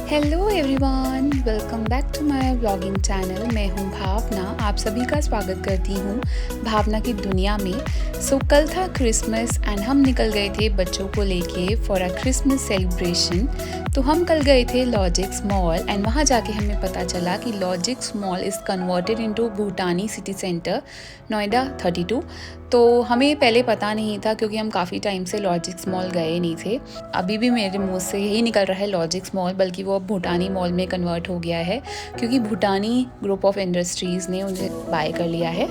Hello everyone, welcome back to my blogging channel. मैं हूं भावना, आप सभी का स्वागत करती हूं भावना की दुनिया में। कल था क्रिसमस एंड हम निकल गए थे बच्चों को लेके फॉर अ क्रिसमस सेलिब्रेशन। तो हम कल गए थे लॉजिक्स मॉल एंड वहाँ जाके हमें पता चला कि Logix mall is converted into Bhutani city centre, Noida 32। तो हमें पहले पता नहीं था क्योंकि हम काफ़ी टाइम से लॉजिक्स मॉल गए नहीं थे। अभी भी मेरे मुंह से यही निकल रहा है लॉजिक्स मॉल, बल्कि वो अब भूटानी मॉल में कन्वर्ट हो गया है क्योंकि भूटानी ग्रुप ऑफ इंडस्ट्रीज़ ने उन्हें बाय कर लिया है।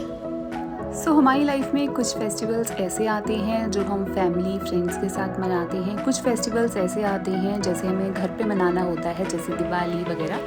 हमारी लाइफ में कुछ फेस्टिवल्स ऐसे आते हैं जो हम फैमिली फ्रेंड्स के साथ मनाते हैं। कुछ फेस्टिवल्स ऐसे आते हैं जैसे हमें घर पे मनाना होता है, जैसे दिवाली वगैरह।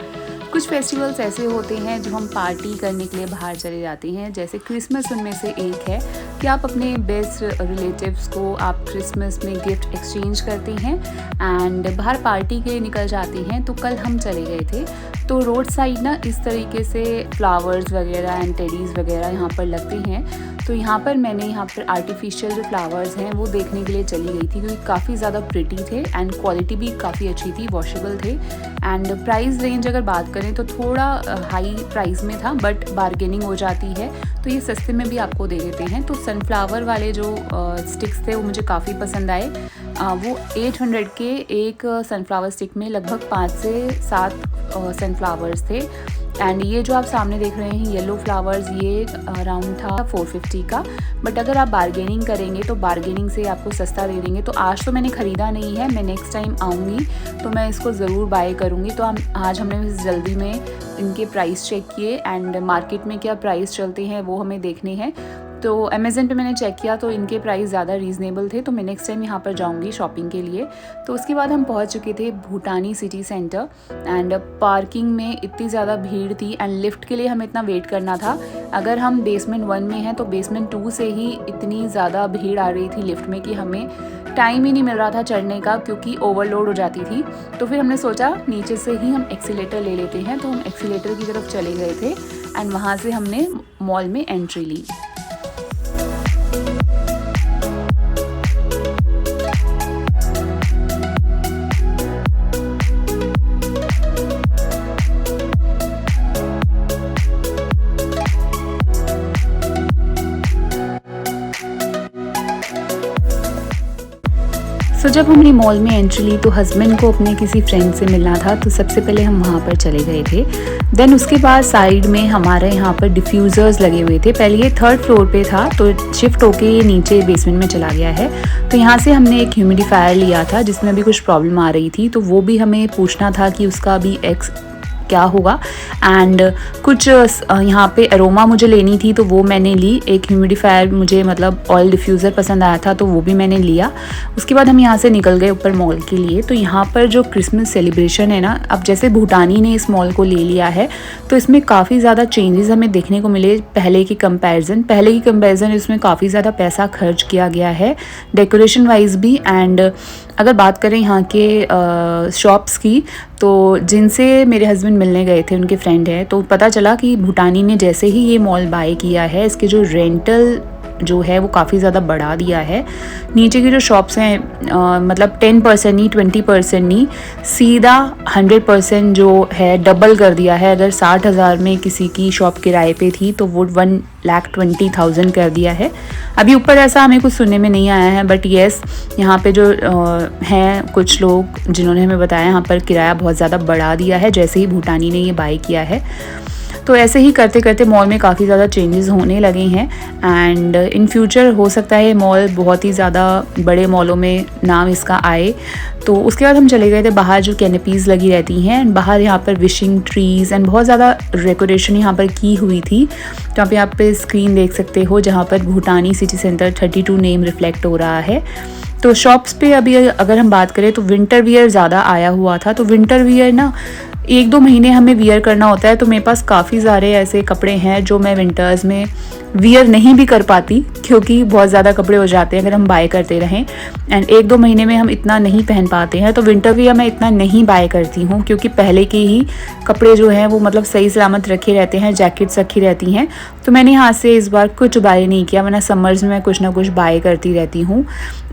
कुछ फेस्टिवल्स ऐसे होते हैं जो हम पार्टी करने के लिए बाहर चले जाते हैं, जैसे क्रिसमस उनमें से एक है कि आप अपने बेस्ट रिलेटिव्स को आप क्रिसमस में गिफ्ट एक्सचेंज करते हैं एंड बाहर पार्टी के लिए निकल जाते हैं। तो कल हम चले गए थे, तो रोड साइड ना इस तरीके से फ्लावर्स वगैरह एंड टेडीज़ वगैरह यहाँ पर लगते हैं। तो यहाँ पर आर्टिफिशियल जो फ्लावर्स हैं वो देखने के लिए चली गई थी क्योंकि काफ़ी ज़्यादा प्रिटी थे एंड क्वालिटी भी काफ़ी अच्छी थी, वॉशेबल थे। एंड प्राइस रेंज अगर बात करें तो थोड़ा हाई प्राइस में था, बट बार्गेनिंग हो जाती है तो ये सस्ते में भी आपको दे देते हैं। तो सनफ्लावर वाले जो स्टिक्स थे वो मुझे काफ़ी पसंद आए। वो 800 के एक सनफ्लावर स्टिक में लगभग 5 से 7 सनफ्लावर्स थे। एंड ये जो आप सामने देख रहे हैं येलो फ्लावर्स, ये अराउंड था 450 का, बट अगर आप बार्गेनिंग करेंगे तो बार्गेनिंग से आपको सस्ता दे देंगे। तो आज तो मैंने ख़रीदा नहीं है, मैं नेक्स्ट टाइम आऊँगी तो मैं इसको ज़रूर बाय करूँगी। तो आज हमने जल्दी में इनके प्राइस चेक किए एंड मार्केट में क्या प्राइस चलते हैं वो हमें देखने हैं। तो अमेज़न पे मैंने चेक किया तो इनके प्राइस ज़्यादा रीज़नेबल थे, तो मैं नेक्स्ट टाइम यहाँ पर जाऊँगी शॉपिंग के लिए। तो उसके बाद हम पहुँच चुके थे भूटानी सिटी सेंटर एंड पार्किंग में इतनी ज़्यादा भीड़ थी एंड लिफ्ट के लिए हमें इतना वेट करना था। अगर हम बेसमेंट 1 में हैं तो बेसमेंट 2 से ही इतनी ज़्यादा भीड़ आ रही थी लिफ्ट में कि हमें टाइम ही नहीं मिल रहा था चढ़ने का क्योंकि ओवरलोड हो जाती थी। तो फिर हमने सोचा नीचे से ही हम एक्सीलेटर ले लेते हैं, तो हम एक्सीलेटर की तरफ चले गए थे एंड वहाँ से हमने मॉल में एंट्री ली। जब हमने मॉल में एंट्री ली तो हस्बैंड को अपने किसी फ्रेंड से मिलना था, तो सबसे पहले हम वहाँ पर चले गए थे। देन उसके बाद साइड में हमारे यहाँ पर डिफ्यूज़र्स लगे हुए थे। पहले ये 3rd फ्लोर पे था, तो शिफ्ट होके ये नीचे बेसमेंट में चला गया है। तो यहाँ से हमने एक ह्यूमिडिफायर लिया था जिसमें अभी कुछ प्रॉब्लम आ रही थी, तो वो भी हमें पूछना था कि उसका अभी क्या होगा। एंड कुछ यहाँ पे अरोमा मुझे लेनी थी तो वो मैंने ली। एक ह्यूमिडिफायर मुझे मतलब ऑयल डिफ्यूज़र पसंद आया था तो वो भी मैंने लिया। उसके बाद हम यहाँ से निकल गए ऊपर मॉल के लिए। तो यहाँ पर जो क्रिसमस सेलिब्रेशन है ना, अब जैसे भूटानी ने इस मॉल को ले लिया है तो इसमें काफ़ी ज़्यादा चेंजेस हमें देखने को मिले पहले की कंपैरिजन इसमें काफ़ी ज़्यादा पैसा खर्च किया गया है डेकोरेशन वाइज भी। एंड अगर बात करें यहाँ के शॉप्स की, तो जिनसे मेरे हस्बैंड मिलने गए थे उनके फ्रेंड है, तो पता चला कि भूटानी ने जैसे ही ये मॉल बाय किया है इसके जो रेंटल जो है वो काफ़ी ज़्यादा बढ़ा दिया है। नीचे की जो शॉप्स हैं मतलब 10% नहीं 20% नहीं, सीधा 100% जो है डबल कर दिया है। अगर 60,000 में किसी की शॉप किराए पे थी तो वो 1,20,000 कर दिया है। अभी ऊपर ऐसा हमें कुछ सुनने में नहीं आया है, बट येस यहाँ पे जो हैं कुछ लोग जिन्होंने हमें बताया यहाँ पर किराया बहुत ज़्यादा बढ़ा दिया है जैसे ही भूटानी ने ये बाय किया है। तो ऐसे ही करते करते मॉल में काफ़ी ज़्यादा चेंजेस होने लगे हैं एंड इन फ्यूचर हो सकता है मॉल बहुत ही ज़्यादा बड़े मॉलों में नाम इसका आए। तो उसके बाद हम चले गए थे बाहर, जो कैनपीज़ लगी रहती हैं एंड बाहर यहाँ पर विशिंग ट्रीज़ एंड बहुत ज़्यादा डेकोरेशन यहाँ पर की हुई थी। तो आप पे स्क्रीन देख सकते हो जहाँ पर भूटानी सिटी सेंटर 32 नेम रिफ्लेक्ट हो रहा है। तो शॉप्स पे अभी अगर हम बात करें तो विंटर वियर ज़्यादा आया हुआ था। तो विंटर वियर ना 1-2 महीने हमें वियर करना होता है, तो मेरे पास काफ़ी सारे ऐसे कपड़े हैं जो मैं विंटर्स में वियर नहीं भी कर पाती क्योंकि बहुत ज़्यादा कपड़े हो जाते हैं अगर हम बाय करते रहें एंड 1-2 महीने में हम इतना नहीं पहन पाते हैं। तो विंटर वियर मैं इतना नहीं बाय करती हूँ क्योंकि पहले के ही कपड़े जो हैं वो मतलब सही सलामत रखे रहते हैं, जैकेट्स रखी रहती हैं। तो मैंने यहाँ से इस बार कुछ बाय नहीं किया, वरना समर्स में कुछ ना कुछ बाय करती रहती हूँ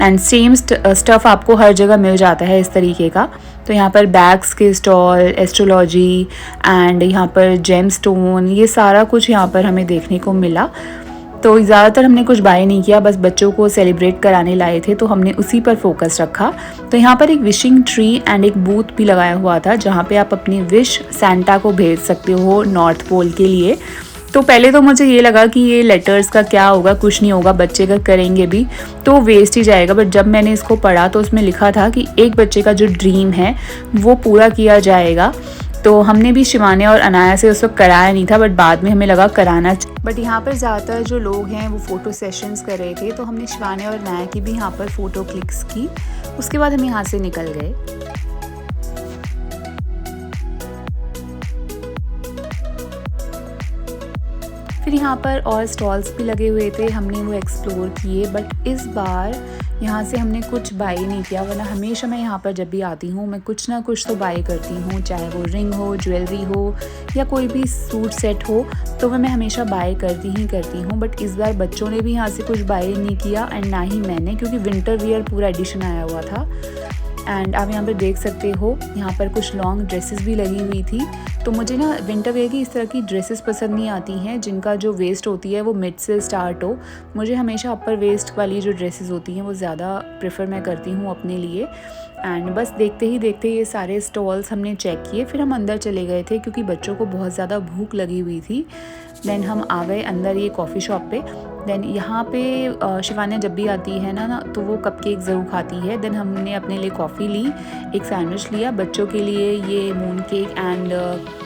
एंड सेम स्टफ़ आपको हर जगह मिल जाता है इस तरीके का। तो यहाँ पर बैग्स के स्टॉल, एस्ट्रोलॉजी एंड यहाँ पर जेम स्टोन, ये सारा कुछ यहाँ पर हमें देखने को मिला। तो ज़्यादातर हमने कुछ बाय नहीं किया, बस बच्चों को सेलिब्रेट कराने लाए थे तो हमने उसी पर फोकस रखा। तो यहाँ पर एक विशिंग ट्री एंड एक बूथ भी लगाया हुआ था जहाँ पे आप अपनी विश सैंटा को भेज सकते हो नॉर्थ पोल के लिए। तो पहले तो मुझे ये लगा कि ये लेटर्स का क्या होगा, कुछ नहीं होगा, बच्चे अगर करेंगे भी तो वेस्ट ही जाएगा। बट जब मैंने इसको पढ़ा तो उसमें लिखा था कि एक बच्चे का जो ड्रीम है वो पूरा किया जाएगा। तो हमने भी शिवान्या और अनाया से उस वक्त कराया नहीं था, बट बाद में हमें लगा कराना। बट यहाँ पर ज़्यादातर जो लोग हैं वो फ़ोटो सेशंस कर रहे थे, तो हमने शिवान्या और अनाया की भी यहाँ पर फ़ोटो क्लिक्स की। उसके बाद हम यहाँ से निकल गए। फिर यहाँ पर और स्टॉल्स भी लगे हुए थे, हमने वो एक्सप्लोर किए। बट इस बार यहाँ से हमने कुछ बाय नहीं किया, वरना हमेशा मैं यहाँ पर जब भी आती हूँ मैं कुछ ना कुछ तो बाय करती हूँ, चाहे वो रिंग हो, ज्वेलरी हो या कोई भी सूट सेट हो, तो मैं हमेशा बाय करती हूँ। बट इस बार बच्चों ने भी यहाँ से कुछ बाय नहीं किया एंड ना ही मैंने, क्योंकि विंटर वियर पूरा एडिशन आया हुआ था। एंड आप यहाँ पर देख सकते हो यहाँ पर कुछ लॉन्ग ड्रेसेस भी लगी हुई थी। तो मुझे ना विंटर वेयर की इस तरह की ड्रेसेस पसंद नहीं आती हैं जिनका जो वेस्ट होती है वो मिड से स्टार्ट हो। मुझे हमेशा अपर वेस्ट वाली जो ड्रेसेस होती हैं वो ज़्यादा प्रेफर मैं करती हूँ अपने लिए। एंड बस देखते ही देखते ये सारे स्टॉल्स हमने चेक किए, फिर हम अंदर चले गए थे क्योंकि बच्चों को बहुत ज़्यादा भूख लगी हुई थी। देन हम आ गए अंदर ये कॉफ़ी शॉप पे। देन यहाँ पे शिवान्या जब भी आती है ना तो वो कपकेक ज़रूर खाती है। देन हमने अपने लिए कॉफ़ी ली, एक सैंडविच लिया, बच्चों के लिए ये मून केक एंड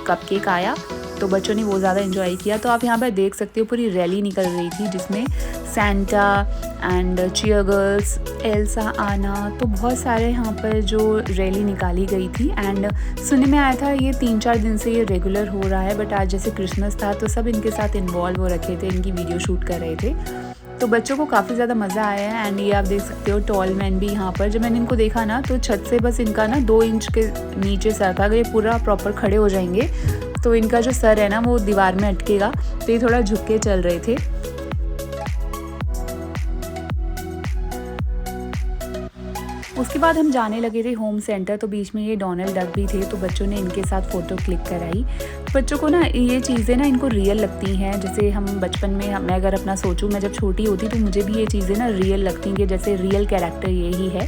कपकेक आया, तो बच्चों ने वो ज़्यादा एंजॉय किया। तो आप यहाँ पर देख सकते हो पूरी रैली निकल रही थी जिसमें Santa and cheer girls, Elsa, Anna, तो बहुत सारे यहाँ पर जो रैली निकाली गई थी। एंड सुनने में आया था ये 3-4 दिन से ये रेगुलर हो रहा है, बट आज जैसे क्रिसमस था तो सब इनके साथ इन्वॉल्व हो रखे थे, इनकी वीडियो शूट कर रहे थे, तो बच्चों को काफ़ी ज़्यादा मज़ा आया है। एंड ये आप देख सकते हो टॉल मैन भी यहाँ पर, जब मैंने इनको देखा ना तो छत से बस इनका ना 2 इंच के नीचे सर था, अगर ये पूरा प्रॉपर खड़े हो जाएंगे तो इनका जो सर है ना वो दीवार में अटकेगा, तो ये थोड़ा झुक के चल रहे थे। उसके बाद हम जाने लगे थे होम सेंटर, तो बीच में ये डोनाल्ड डक भी थे, तो बच्चों ने इनके साथ फ़ोटो क्लिक कराई। बच्चों को ना ये चीज़ें ना इनको रियल लगती हैं, जैसे हम बचपन में मैं अगर अपना सोचूं, मैं जब छोटी होती तो मुझे भी ये चीज़ें ना रियल लगती हैं कि जैसे रियल कैरेक्टर यही है।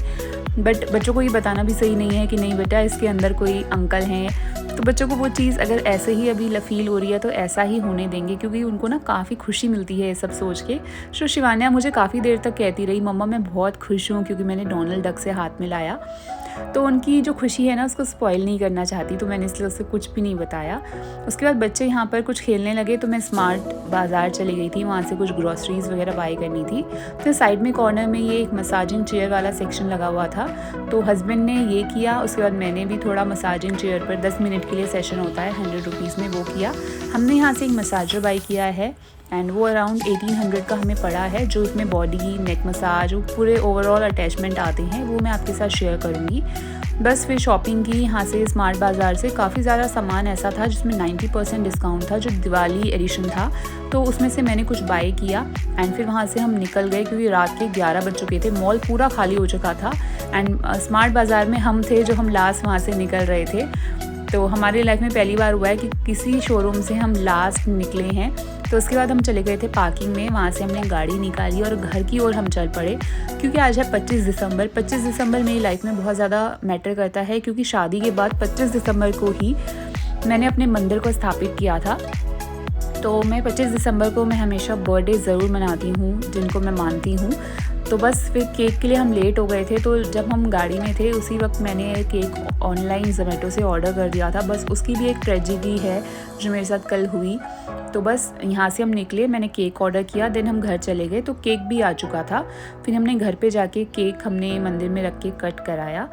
बट बच्चों को ये बताना भी सही नहीं है कि नहीं बेटा इसके अंदर कोई अंकल हैं, तो बच्चों को वो चीज़ अगर ऐसे ही अभी फील हो रही है तो ऐसा ही होने देंगे, क्योंकि उनको ना काफ़ी खुशी मिलती है ये सब सोच के। तो शिवान्या मुझे काफ़ी देर तक कहती रही मम्मा मैं बहुत खुश हूँ क्योंकि मैंने डोनाल्ड डक से हाथ मिलाया। तो उनकी जो खुशी है ना उसको स्पॉइल नहीं करना चाहती, तो मैंने इसलिए उससे कुछ भी नहीं बताया। उसके बाद बच्चे यहाँ पर कुछ खेलने लगे, तो मैं स्मार्ट बाज़ार चली गई थी, वहाँ से कुछ ग्रॉसरीज़ वगैरह बाई करनी थी। तो साइड में कॉर्नर में ये एक मसाजिंग चेयर वाला सेक्शन लगा हुआ था, तो हस्बैंड ने ये किया। उसके बाद मैंने भी थोड़ा मसाजिंग चेयर पर 10 मिनट के लिए सेशन होता है 100 रुपीज़ में, वो किया। हमने यहाँ से एक मसाजर बाई किया है एंड वो अराउंड 1800 का हमें पड़ा है, जो उसमें बॉडी, नेक मसाज, पूरे ओवरऑल अटैचमेंट आते हैं, वो मैं आपके साथ शेयर करूँगी। बस फिर शॉपिंग की यहाँ से स्मार्ट बाज़ार से। काफ़ी ज़्यादा सामान ऐसा था जिसमें 90% डिस्काउंट था, जो दिवाली एडिशन था, तो उसमें से मैंने कुछ बाय किया। एंड फिर वहाँ से हम निकल गए क्योंकि रात के 11 बज चुके थे, मॉल पूरा खाली हो चुका था। एंड स्मार्ट बाज़ार में हम थे जो हम लास्ट वहाँ से निकल रहे थे। तो हमारी लाइफ में पहली बार हुआ है कि किसी शोरूम से हम लास्ट निकले हैं। तो उसके बाद हम चले गए थे पार्किंग में, वहाँ से हमने गाड़ी निकाली और घर की ओर हम चल पड़े, क्योंकि आज है 25 दिसंबर। 25 दिसंबर मेरी लाइफ में बहुत ज़्यादा मैटर करता है, क्योंकि शादी के बाद 25 दिसंबर को ही मैंने अपने मंदिर को स्थापित किया था। तो मैं 25 दिसंबर को मैं हमेशा बर्थडे ज़रूर मनाती हूँ, जिनको मैं मानती हूँ। तो बस फिर केक के लिए हम लेट हो गए थे, तो जब हम गाड़ी में थे उसी वक्त मैंने केक ऑनलाइन ज़ोमैटो से ऑर्डर कर दिया था। बस उसकी भी एक ट्रेजेडी है जो मेरे साथ कल हुई। तो बस यहाँ से हम निकले, मैंने केक ऑर्डर किया, देन हम घर चले गए तो केक भी आ चुका था। फिर हमने घर पे जाके केक हमने मंदिर में रख के कट कराया।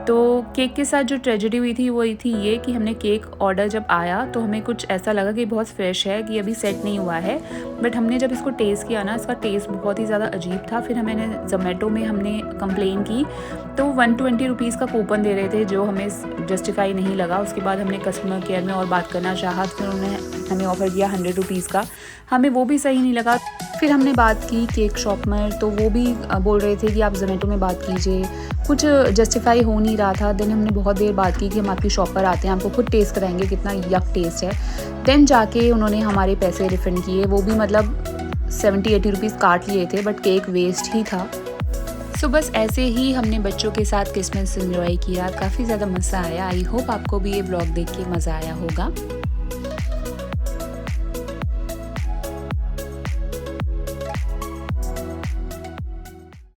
तो केक के साथ जो ट्रेजेडी हुई थी वो थी ये कि हमने केक ऑर्डर जब आया तो हमें कुछ ऐसा लगा कि बहुत फ्रेश है, कि अभी सेट नहीं हुआ है। बट हमने जब इसको टेस्ट किया ना, इसका टेस्ट बहुत ही ज़्यादा अजीब था। फिर मैंने ज़ोमैटो में हमने कंप्लेन की तो 120 रुपीज़ का कूपन दे रहे थे जो हमें जस्टिफाई नहीं लगा। उसके बाद हमने कस्टमर केयर में और बात करना चाहा, फिर उन्होंने हमें ऑफ़र किया 100 रुपीज़ का, हमें वो भी सही नहीं लगा। फिर हमने बात की केक शॉप में, तो वो भी बोल रहे थे कि आप ज़ोमैटो में बात कीजिए, कुछ जस्टिफाई हो नहीं रहा था। देन हमने बहुत देर बात की कि हम आपकी शॉप पर आते हैं, आपको खुद टेस्ट कराएंगे कितना यक टेस्ट है। देन जाके उन्होंने हमारे पैसे रिफ़ंड किए, वो भी मतलब 70-80 रुपीज़ काट लिए थे, बट केक वेस्ट ही था। सो बस ऐसे ही हमने बच्चों के साथ क्रिसमस एंजॉय किया, काफ़ी ज़्यादा मज़ा आया। आई होप आपको भी ये व्लॉग देख के मज़ा आया होगा।